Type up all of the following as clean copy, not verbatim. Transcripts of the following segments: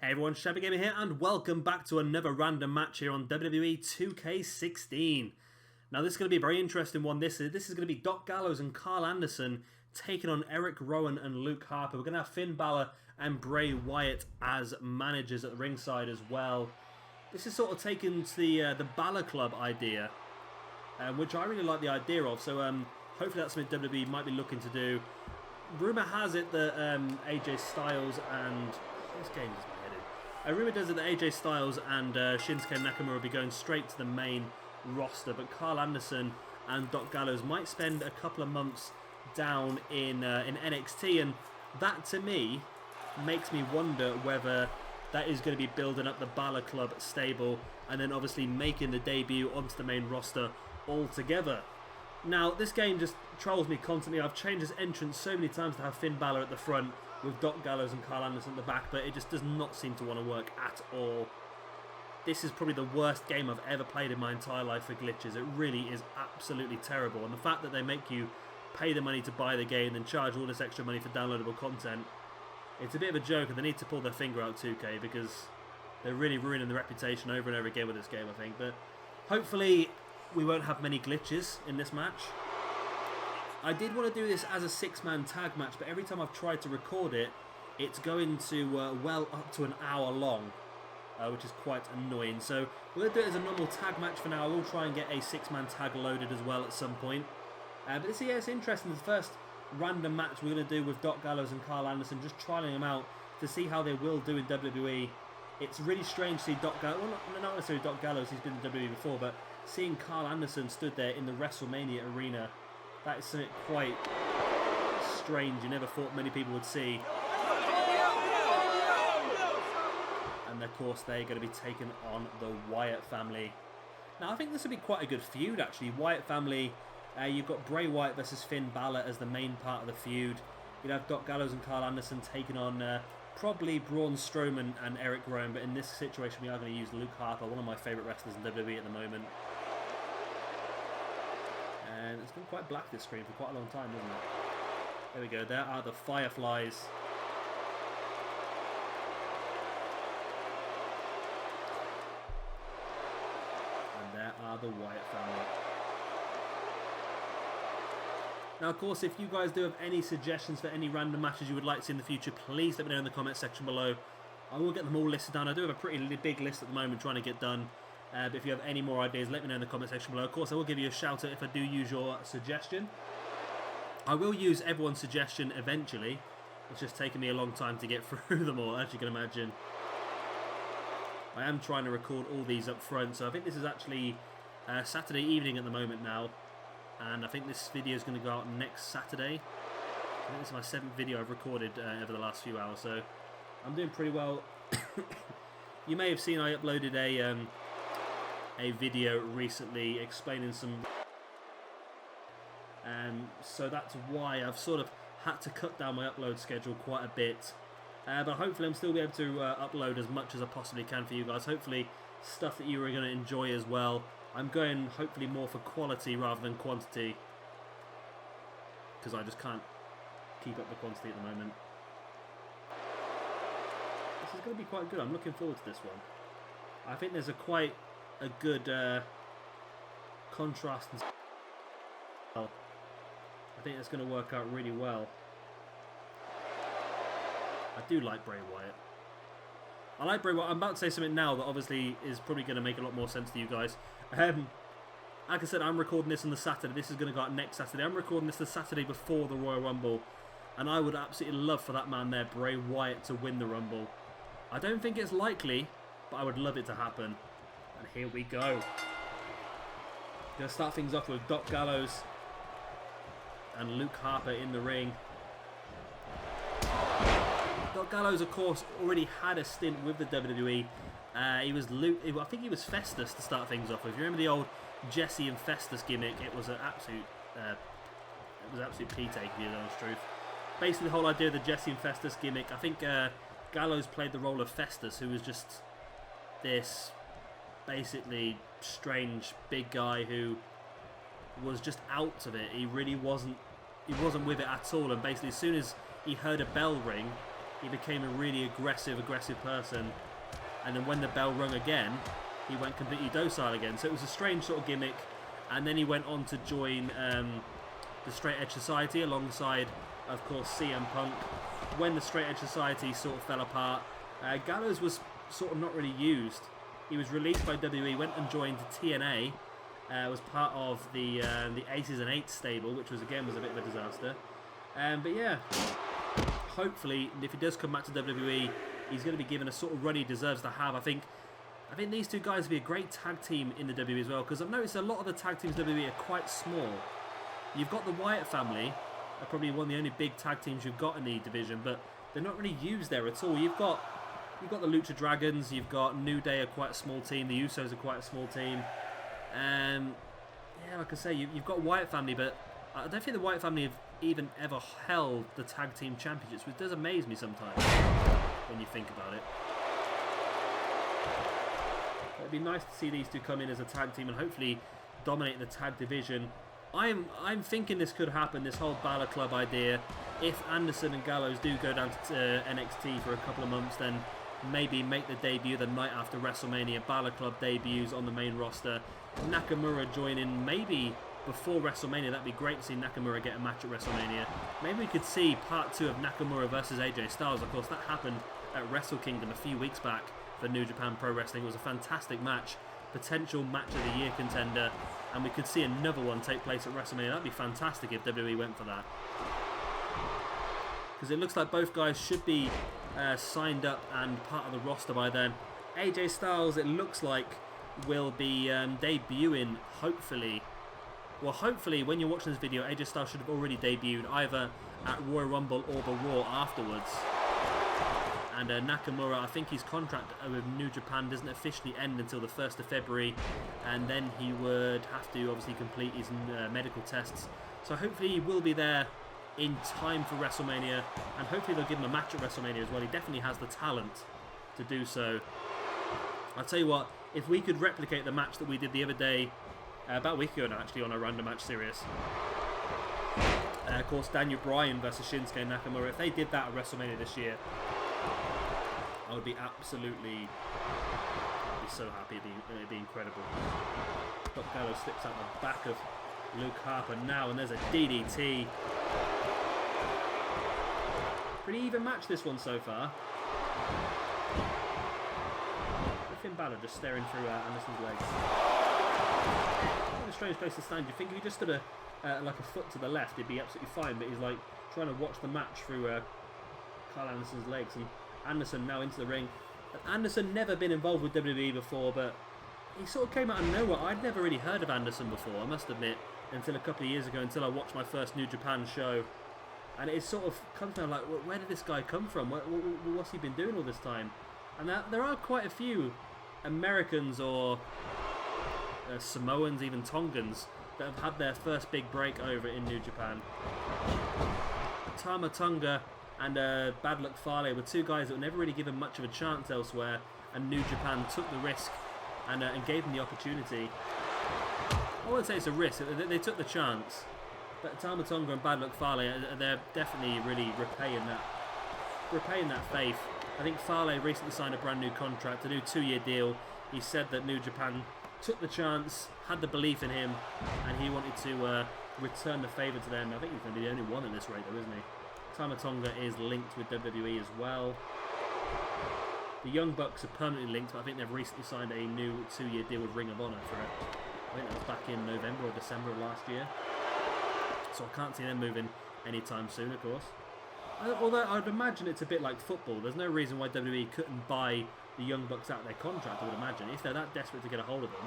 Hey everyone, Shabby Gamer here, and welcome back to another random match here on WWE 2K16. Now this is going to be a very interesting one. This is going to be Doc Gallows and Karl Anderson taking on Erick, Rowan and Luke Harper. We're going to have Finn Balor and Bray Wyatt as managers at the ringside as well. This is sort of taken to the Balor Club idea, which I really like the idea of. So hopefully that's something WWE might be looking to do. Rumour has it that AJ Styles and... This game is my head in. A rumour does it that AJ Styles and Shinsuke Nakamura will be going straight to the main roster, but Karl Anderson and Doc Gallows might spend a couple of months down in NXT, and that to me makes me wonder whether that is going to be building up the Balor Club stable and then obviously making the debut onto the main roster altogether. Now, this game just trolls me constantly. I've changed this entrance so many times to have Finn Balor at the front with Doc Gallows and Karl Anderson at the back, but it just does not seem to want to work at all. This is probably the worst game I've ever played in my entire life for glitches. It really is absolutely terrible, and the fact that they make you pay the money to buy the game and charge all this extra money for downloadable content, it's a bit of a joke, and they need to pull their finger out 2K, because they're really ruining the reputation over and over again with this game, I think. But hopefully we won't have many glitches in this match. I did want to do this as a 6-man tag match, but every time I've tried to record it, it's going to well up to an hour long, which is quite annoying. So we're going to do it as a normal tag match for now. I will try and get a 6-man tag loaded as well at some point. But it's interesting. The first random match we're going to do with Doc Gallows and Karl Anderson, just trialing them out to see how they will do in WWE. It's really strange to see Doc Gallows, well, not necessarily Doc Gallows, he's been in WWE before, but seeing Karl Anderson stood there in the WrestleMania arena, that is something quite strange you never thought many people would see. And of course they're going to be taking on the Wyatt family. Now I think this will be quite a good feud actually. Wyatt family, you've got Bray Wyatt versus Finn Balor as the main part of the feud. You'll have Doc Gallows and Karl Anderson taking on probably Braun Strowman and Erick Rowan, but in this situation we are going to use Luke Harper, one of my favourite wrestlers in WWE at the moment. And it's been quite black this screen for quite a long time, isn't it? There we go, there are the Fireflies. And there are the Wyatt family. Now, of course, if you guys do have any suggestions for any random matches you would like to see in the future, please let me know in the comment section below. I will get them all listed down. I do have a pretty big list at the moment trying to get done. But if you have any more ideas, let me know in the comment section below. Of course, I will give you a shout out if I do use your suggestion. I will use everyone's suggestion eventually. It's just taken me a long time to get through them all, as you can imagine. I am trying to record all these up front, so I think this is actually Saturday evening at the moment now. And I think this video is going to go out next Saturday. I think this is my 7th video I've recorded over the last few hours, so I'm doing pretty well. You may have seen I uploaded a video recently explaining some, so that's why I've sort of had to cut down my upload schedule quite a bit, but hopefully I'm still be able to upload as much as I possibly can for you guys. Hopefully stuff that you are going to enjoy as well. I'm going hopefully more for quality rather than quantity, because I just can't keep up the quantity at the moment. This is going to be quite good. I'm looking forward to this one. I think there's quite a good contrast and well. I think it's going to work out really well. I do like Bray Wyatt. I like Bray Wyatt. I'm about to say something now that obviously is probably going to make a lot more sense to you guys. Like I said, I'm recording this on the Saturday. This is going to go out next Saturday. I'm recording this the Saturday before the Royal Rumble, and I would absolutely love for that man there, Bray Wyatt, to win the Rumble. I don't think it's likely, but I would love it to happen. And here we go. Going to start things off with Doc Gallows and Luke Harper in the ring. Doc Gallows, of course, already had a stint with the WWE. He was I think he was Festus to start things off with. If you remember the old Jesse and Festus gimmick, it was an absolute pea-take, if you know the truth. Basically, the whole idea of the Jesse and Festus gimmick, I think Gallows played the role of Festus, who was just this basically strange big guy who was just out of it. He really wasn't with it at all, and basically as soon as he heard a bell ring, he became a really aggressive person. And then when the bell rung again, he went completely docile again. So it was a strange sort of gimmick. And then he went on to join the Straight Edge Society alongside, of course, CM Punk. When the Straight Edge Society sort of fell apart, Gallows was sort of not really used. He was released by WWE, went and joined TNA, was part of the Aces and Eights stable, which was a bit of a disaster. But yeah, hopefully, if he does come back to WWE, he's going to be given a sort of run he deserves to have. I think these two guys would be a great tag team in the WWE as well, because I've noticed a lot of the tag teams in WWE are quite small. You've got the Wyatt family, are probably one of the only big tag teams you've got in the division, but they're not really used there at all. You've got the Lucha Dragons, you've got New Day, are quite a small team, the Usos are quite a small team. Yeah, like I say, you've got Wyatt family, but I don't think the Wyatt family have even ever held the tag team championships, which does amaze me sometimes when you think about it. It'd be nice to see these two come in as a tag team and hopefully dominate the tag division. I'm thinking this could happen, this whole Balor Club idea. If Anderson and Gallows do go down to NXT for a couple of months, then maybe make the debut the night after WrestleMania. Balor Club debuts on the main roster. Nakamura join in maybe before WrestleMania. That'd be great to see Nakamura get a match at WrestleMania. Maybe we could see part 2 of Nakamura versus AJ Styles. Of course, that happened at Wrestle Kingdom a few weeks back for New Japan Pro Wrestling. It was a fantastic match. Potential match of the year contender. And we could see another one take place at WrestleMania. That'd be fantastic if WWE went for that. Because it looks like both guys should be signed up and part of the roster by then. AJ Styles, it looks like, will be debuting, hopefully. Well, hopefully, when you're watching this video, AJ Styles should have already debuted either at Royal Rumble or the Raw afterwards. And Nakamura, I think his contract with New Japan doesn't officially end until the 1st of February. And then he would have to obviously complete his medical tests. So hopefully he will be there in time for WrestleMania. And hopefully they'll give him a match at WrestleMania as well. He definitely has the talent to do so. I'll tell you what, if we could replicate the match that we did the other day, about a week ago now actually, on our random match series. Of course, Daniel Bryan versus Shinsuke Nakamura. If they did that at WrestleMania this year, I would be absolutely, I'd be so happy. It'd be incredible. Doc Gallows slips out the back of Luke Harper now, and there's a DDT. Pretty even match this one so far. Finn Balor just staring through Anderson's legs. What a strange place to stand. You think if he just stood like a foot to the left, he'd be absolutely fine, but he's like trying to watch the match through Karl Anderson's legs. And Anderson now into the ring. Anderson never been involved with WWE before, but he sort of came out of nowhere. I'd never really heard of Anderson before, I must admit, until a couple of years ago, until I watched my first New Japan show. And it sort of comes down like, where did this guy come from? What's he been doing all this time? And there are quite a few Americans or Samoans, even Tongans, that have had their first big break over in New Japan. Tama Tonga and Bad Luck Fale were two guys that were never really given much of a chance elsewhere, and New Japan took the risk and gave them the opportunity. I wouldn't say it's a risk, they took the chance, but Tama Tonga and Bad Luck Fale, they're definitely really repaying that faith. I think Fale recently signed a brand new contract, a new 2-year deal. He said that New Japan took the chance, had the belief in him, and he wanted to return the favour to them. I think he's going to be the only one at this rate though, isn't he? Tama Tonga is linked with WWE as well. The Young Bucks are permanently linked, but I think they've recently signed a new 2-year deal with Ring of Honor for it. I think that was back in November or December of last year. So I can't see them moving anytime soon, of course. Although I'd imagine it's a bit like football. There's no reason why WWE couldn't buy the Young Bucks out of their contract, I would imagine. If they're that desperate to get a hold of them,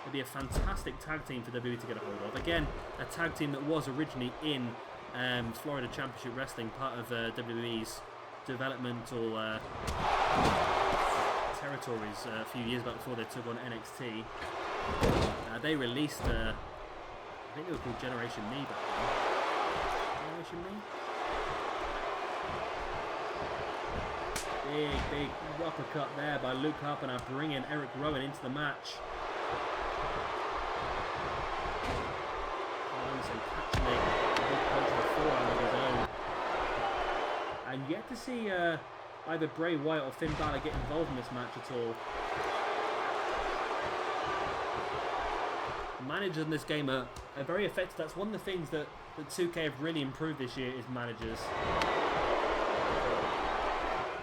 it'd be a fantastic tag team for WWE to get a hold of. Again, a tag team that was originally in Florida Championship Wrestling, part of WWE's developmental territories a few years back before they took on NXT. They released, I think they were called Generation Me back then. Generation Me? Big uppercut there by Luke Harper, now bringing Erick Rowan into the match. Anderson catching a big punch to the forearm of his own. And yet to see either Bray Wyatt or Finn Balor get involved in this match at all. Managers in this game are very effective. That's one of the things that 2K have really improved this year, is managers.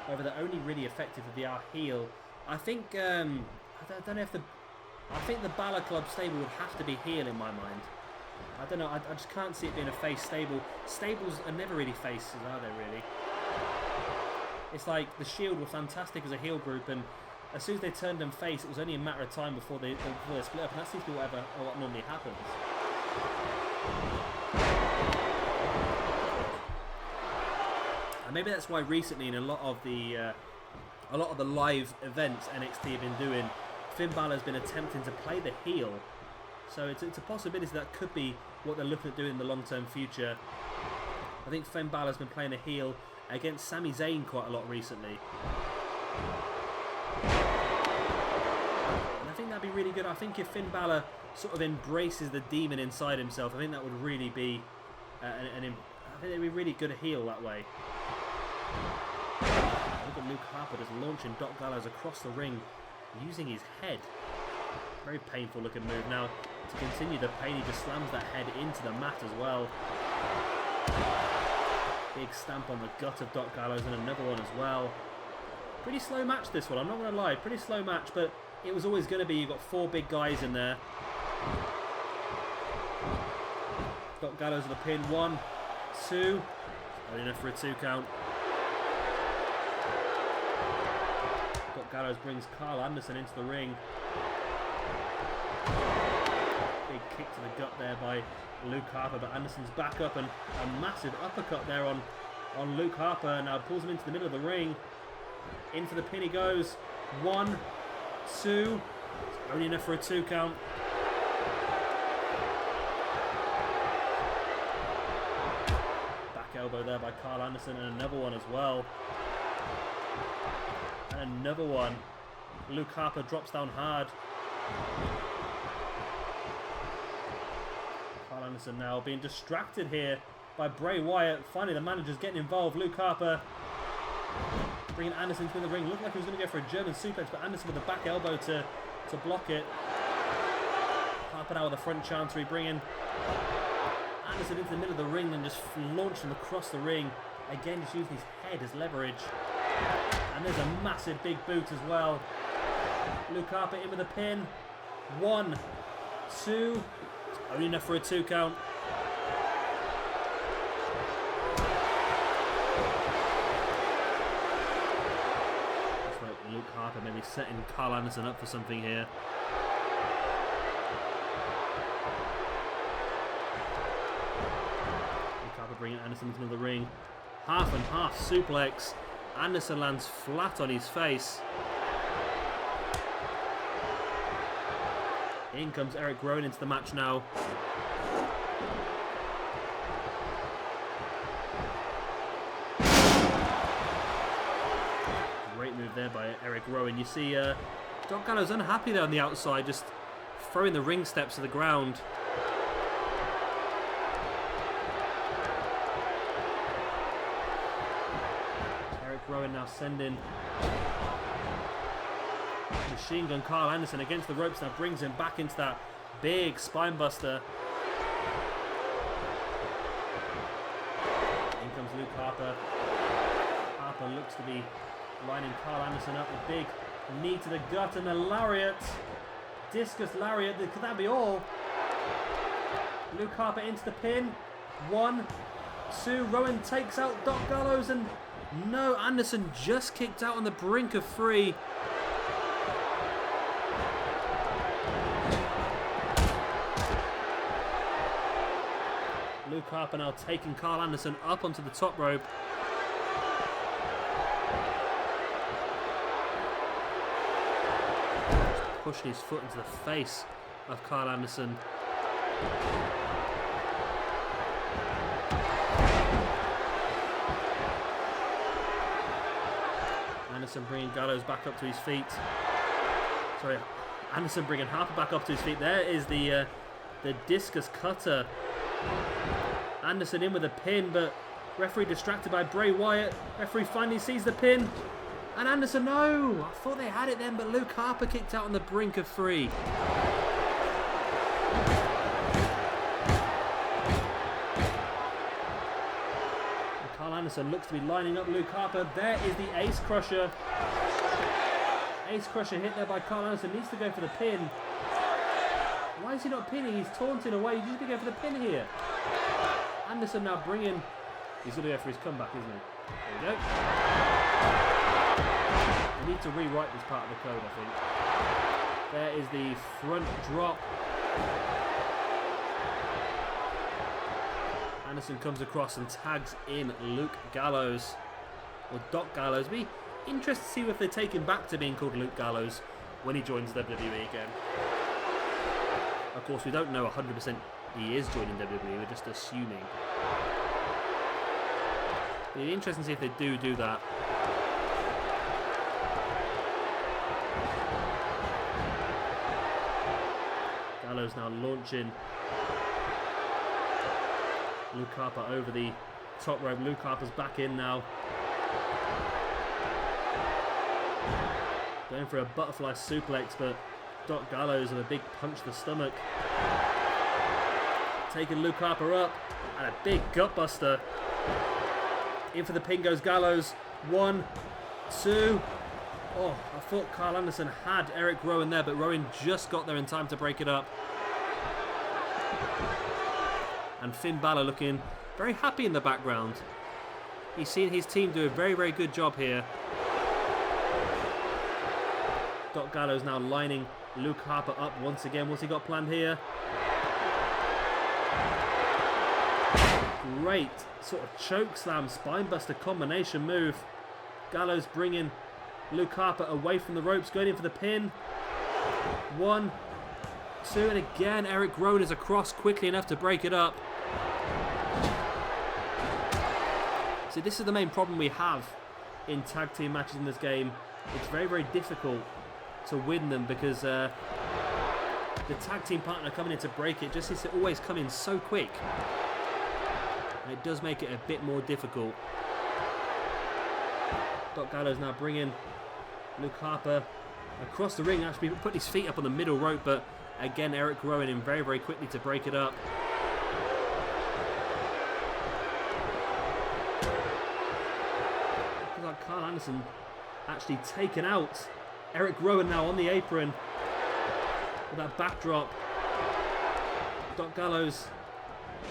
However, they're only really effective if they are heel. I think I don't know if I think the Balor Club stable would have to be heel in my mind. I don't know. I just can't see it being a face stable. Stables are never really faces, are they? Really? It's like the Shield were fantastic as a heel group, and as soon as they turned them face, it was only a matter of time before they split up, and that seems to be what normally happens. And maybe that's why recently in a lot of the live events NXT have been doing, Finn Balor's been attempting to play the heel. So it's a possibility that could be what they're looking at doing in the long-term future. I think Finn Balor's been playing a heel against Sami Zayn quite a lot recently. And I think that'd be really good. I think if Finn Balor sort of embraces the demon inside himself, I think that would really be I think it'd be really good heel that way. Look at Luke Harper just launching Doc Gallows across the ring using his head. Very painful looking move. Now, to continue the pain, he just slams that head into the mat as well. Big stamp on the gut of Doc Gallows, and another one as well. Pretty slow match this one, I'm not going to lie. Pretty slow match, but it was always going to be. You've got 4 big guys in there. Doc Gallows with a pin. 1, 2. Only enough for a 2 count. Doc Gallows brings Karl Anderson into the ring. Big kick to the gut there by Luke Harper, but Anderson's back up, and a massive uppercut there on Luke Harper. Now pulls him into the middle of the ring. Into the pin he goes. 1, 2. Only enough for a 2 count. Back elbow there by Karl Anderson, and another one as well. And another one. Luke Harper drops down hard. Karl Anderson now being distracted here by Bray Wyatt. Finally, the manager's getting involved. Luke Harper bringing Anderson to the ring. Looked like he was going to go for a German suplex, but Anderson with the back elbow to block it. Harper now with the front chancery, bringing Anderson into the middle of the ring and just launching him across the ring. Again, just using his head as leverage. And there's a massive big boot as well. Luke Harper in with a pin. 1, 2. Only enough for a 2 count. Looks like Luke Harper maybe setting Karl Anderson up for something here. Luke Harper bringing Anderson into the ring. Half and half suplex. Anderson lands flat on his face. In comes Erick Rowan into the match now. Great move there by Erick Rowan. You see Doc Gallows unhappy there on the outside, just throwing the ring steps to the ground. Erick Rowan now sending Machine Gun Karl Anderson against the ropes, now brings him back into that big spine buster. In comes Luke Harper. Harper looks to be lining Karl Anderson up. A big knee to the gut and a lariat. Discus lariat. Could that be all? Luke Harper into the pin. 1, 2. Rowan takes out Doc Gallows, and no, Anderson just kicked out on the brink of 3. Luke Harper now taking Karl Anderson up onto the top rope. Just pushing his foot into the face of Karl Anderson. Anderson bringing Gallows back up to his feet. Sorry, Anderson bringing Harper back up to his feet. There is the discus cutter. Anderson in with a pin, but Referee distracted by Bray Wyatt. Referee finally sees the pin. And Anderson, no! I thought they had it then, but Luke Harper kicked out on the brink of 3. And Karl Anderson looks to be lining up Luke Harper. There is the Ace Crusher. Ace Crusher hit there by Karl Anderson. Needs to go for the pin. Why is he not pinning? He's taunting away. He needs to go for the pin here. Anderson now bringing... He's going to go for his comeback, isn't he? There we go. We need to rewrite this part of the code, I think. There is the front drop. Anderson comes across and tags in Luke Gallows. Or Doc Gallows. Be interested to see if they take him back to being called Luke Gallows when he joins WWE again. Of course, we don't know 100% he is joining WWE. We're just assuming. It'd be interesting to see if they do that. Gallows now launching Luke Harper over the top rope. Luke Harper's back in now. Going for a butterfly suplex, but Doc Gallows with a big punch to the stomach. Taking Luke Harper up. And a big gutbuster. In for the pin goes Gallows. 1, 2. Oh, I thought Karl Anderson had Erick Rowan there, but Rowan just got there in time to break it up. And Finn Balor looking very happy in the background. He's seen his team do a very, very good job here. Doc Gallows now lining Luke Harper up once again. What's he got planned here? Great sort of choke slam, spinebuster combination move. Gallows bringing Luke Harper away from the ropes, going in for the pin. 1, 2, and again Erick Rowan is across quickly enough to break it up. See, this is the main problem we have in tag team matches in this game. It's very, very difficult to win them because the tag team partner coming in to break it just seems to always come in so quick. And it does make it a bit more difficult. Doc Gallows now bringing Luke Harper across the ring, actually put his feet up on the middle rope, but again Erick Rowan in very, very quickly to break it up. Looks like Karl Anderson actually taken out. Erick Rowan now on the apron with that backdrop. Doc Gallows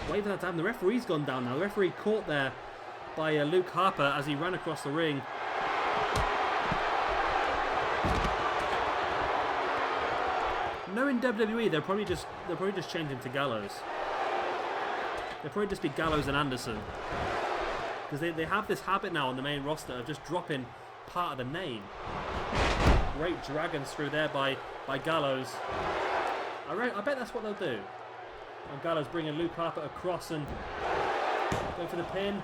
waiting for that to happen. The referee's gone down now. The referee caught there by Luke Harper as he ran across the ring. Knowing WWE, they'll probably just change him to Gallows. They'll probably just be Gallows and Anderson, because they have this habit now on the main roster of just dropping part of the name. Great dragons through there by Gallows. I bet that's what they'll do. And Gallows bringing Luke Harper across and going for the pin.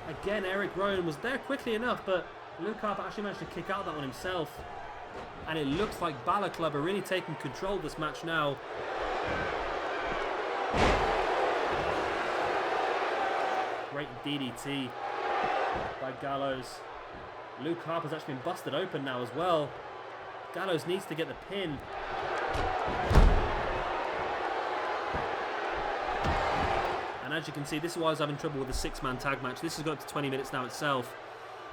Again, Erick Rowan was there quickly enough, but Luke Harper actually managed to kick out that one himself. And it looks like Balor Club are really taking control of this match now. Great DDT by Gallows. Luke Harper's actually been busted open now as well. Gallows needs to get the pin. And as you can see, this is why I was having trouble with the 6-man tag match. This has got up to 20 minutes now itself.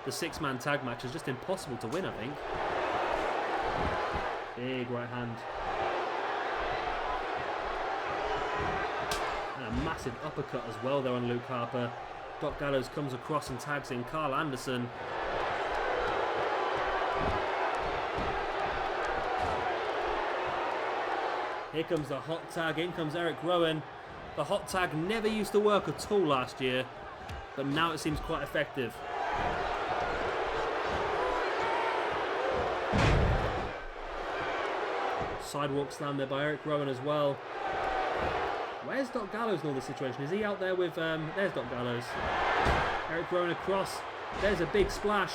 The 6-man tag match is just impossible to win, I think. Big right hand. And a massive uppercut as well there on Luke Harper. Doc Gallows comes across and tags in Karl Anderson. Here comes the hot tag. In comes Erick Rowan. The hot tag never used to work at all last year, but now it seems quite effective. Sidewalk slam there by Erick Rowan as well. Where's Doc Gallows in all this situation? Is he out there with... there's Doc Gallows. Erick Rowan across. There's a big splash.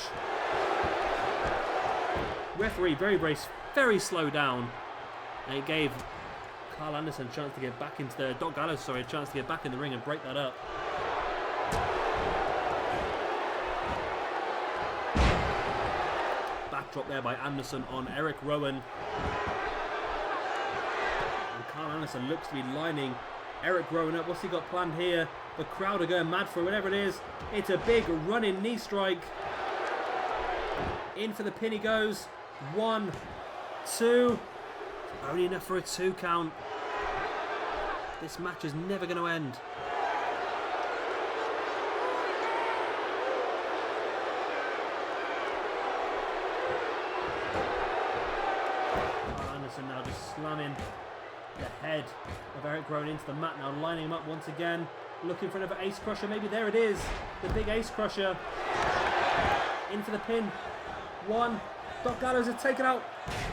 Referee very slow down. And it gave Karl Anderson a chance to get back into the... Doc Gallows, sorry, a chance to get back in the ring and break that up. drop there by Anderson on Erick Rowan. And Karl Anderson looks to be lining Erick Rowan up. What's he got planned here? The crowd are going mad for it, whatever it is. It's a big running knee strike. In for the pin he goes. 1, 2. Only enough for a 2 count. This match is never going to end. Anderson now just slamming the head of Erick Rowan into the mat, now lining him up once again, looking for another ace crusher. Maybe there it is, the big ace crusher. In for the pin. 1. Doc Gallows has taken out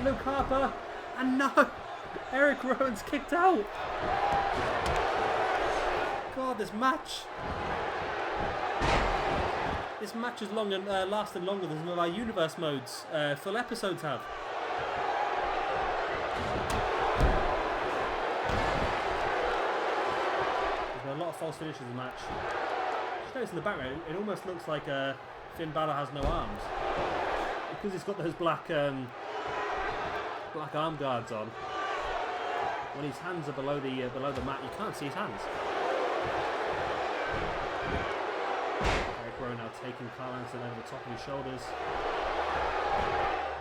Luke Harper, and no, Erick Rowan's kicked out. God, this match is long and lasted longer than some of our universe modes full episodes have. A lot of false finishes in the match. Just notice in the background, it almost looks like Finn Balor has no arms because he's got those black arm guards on. When his hands are below the mat, you can't see his hands. Erick Rowan now taking Karl Anderson over the top of his shoulders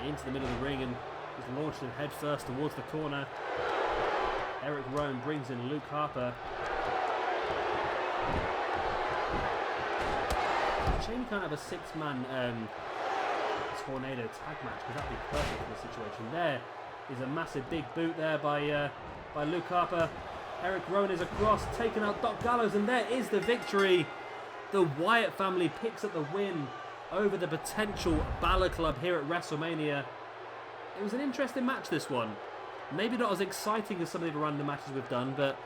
into the middle of the ring and is launched him head first towards the corner. Erick Rowan brings in Luke Harper. Shame you can't have a 6-man tornado tag match, because that'd be perfect for the situation. There is a massive big boot there by Luke Harper. Erick Rowan is across, taking out Doc Gallows, and there is the victory. The Wyatt family picks up the win over the potential Balor Club here at WrestleMania. It was an interesting match, this one. Maybe not as exciting as some of the random matches we've done, but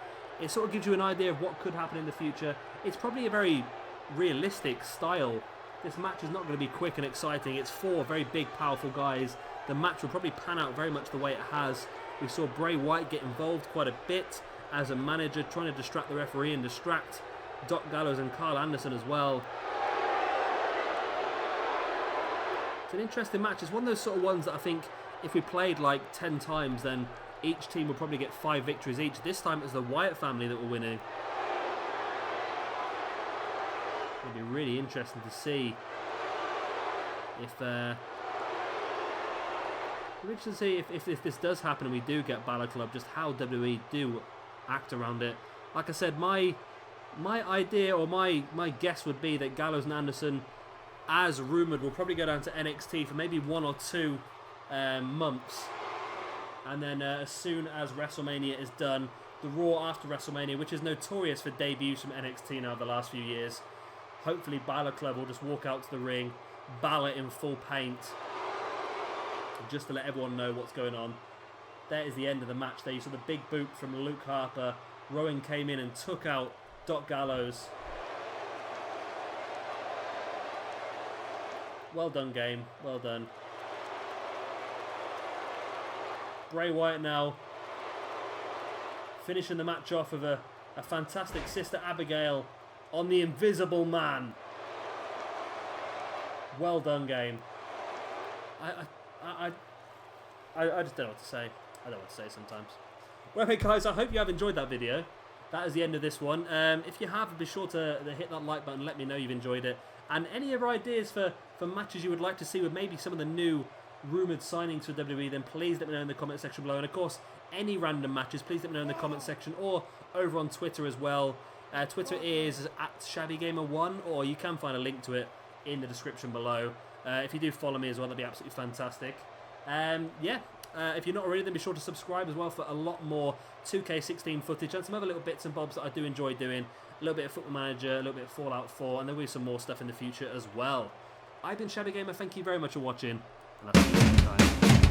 it sort of gives you an idea of what could happen in the future. It's probably a very realistic style. This match is not going to be quick and exciting. It's 4 very big, powerful guys. The match will probably pan out very much the way it has. We saw Bray Wyatt get involved quite a bit as a manager, trying to distract the referee and distract Doc Gallows and Karl Anderson as well. It's an interesting match. It's one of those sort of ones that I think if we played like 10 times, then each team will probably get 5 victories each. This time it was the Wyatt family that were winning. It'll be really interesting to see if if this does happen and we do get Balor Club, just how WWE do act around it. Like I said, my idea or my guess would be that Gallows and Anderson, as rumoured, will probably go down to NXT for maybe 1 or 2 months, and then as soon as WrestleMania is done, the Raw after WrestleMania, which is notorious for debuts from NXT now the last few years, hopefully Balor Club will just walk out to the ring, Balor in full paint, just to let everyone know what's going on. That is the end of the match there. You saw the big boot from Luke Harper. Rowan came in and took out Doc Gallows. Well done, game. Well done. Bray Wyatt now finishing the match off with a fantastic Sister Abigail on the Invisible Man. Well done, game. I just don't know what to say. I don't know what to say sometimes. Well, hey guys, I hope you have enjoyed that video. That is the end of this one. If you have, be sure to hit that like button, let me know you've enjoyed it. And any other ideas for matches you would like to see with maybe some of the new rumoured signings for WWE, then please let me know in the comment section below. And of course, any random matches, please let me know in the comment section or over on Twitter as well. Twitter is @ShabbyGamer1, or you can find a link to it in the description below. If you do follow me as well, that'd be absolutely fantastic. If you're not already, then be sure to subscribe as well for a lot more 2K16 footage and some other little bits and bobs that I do enjoy doing. A little bit of Football Manager, a little bit of Fallout 4, and there will be some more stuff in the future as well. I've been Shabby Gamer, thank you very much for watching, and I'll see you next time.